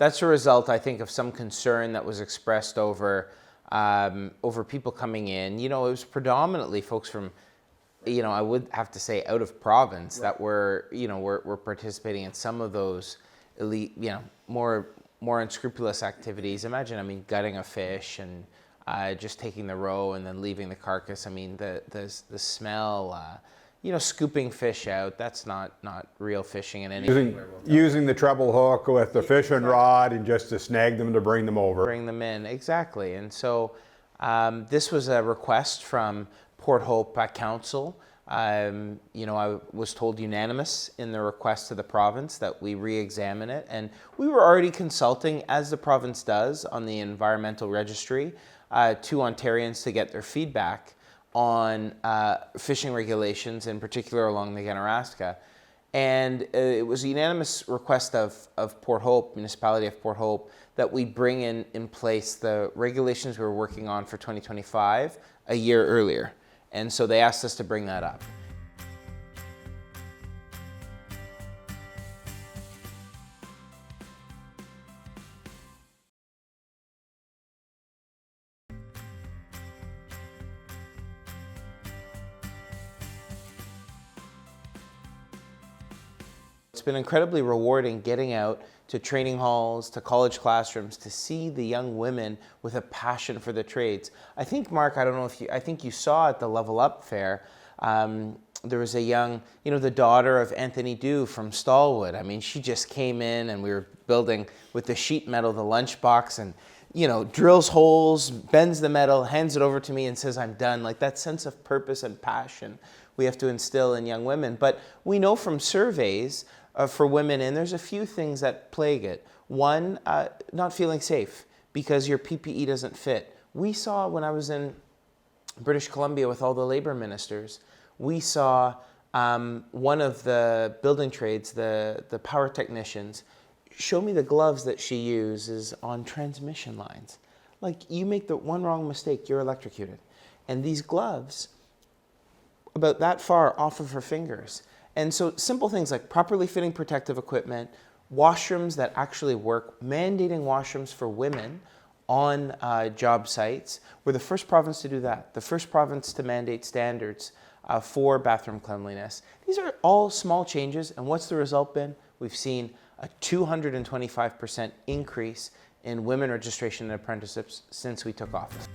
that's a result, I think, of some concern that was expressed over people coming in. You know, it was predominantly folks from, you know, I would have to say out of province that were, you know, were participating in some of those elite, you know, more unscrupulous activities. Imagine, I mean, gutting a fish and just taking the roe and then leaving the carcass. I mean, the smell, you know, scooping fish out, that's not real fishing in any way. Using the treble hook with the fishing rod and just to snag them to bring them over. Bring them in, exactly. And so this was a request from Port Hope Council. You know, I was told unanimous in the request to the province that we re-examine it. And we were already consulting, as the province does, on the environmental registry to Ontarians to get their feedback on fishing regulations, in particular along the Ganaraska. And it was a unanimous request of Port Hope, municipality of Port Hope, that we bring in place the regulations we were working on for 2025 a year earlier. And so they asked us to bring that up. It's been incredibly rewarding getting out to training halls, to college classrooms, to see the young women with a passion for the trades. I think, Mark, I don't know if I think you saw at the Level Up Fair, there was a young, you know, the daughter of Anthony Dew from Stallwood. I mean, she just came in and we were building with the sheet metal, the lunchbox, and, you know, drills holes, bends the metal, hands it over to me and says, I'm done. Like that sense of purpose and passion we have to instill in young women. But we know from surveys for women, and there's a few things that plague it. One, not feeling safe because your PPE doesn't fit. We saw when I was in British Columbia with all the labor ministers, we saw one of the building trades, the power technicians, show me the gloves that she uses on transmission lines. Like, you make the one wrong mistake, you're electrocuted. And these gloves, about that far off of her fingers. And so simple things like properly fitting protective equipment, washrooms that actually work, mandating washrooms for women on job sites. We're the first province to do that, the first province to mandate standards for bathroom cleanliness. These are all small changes, and what's the result been? We've seen a 225% increase in women registration and apprenticeships since we took office.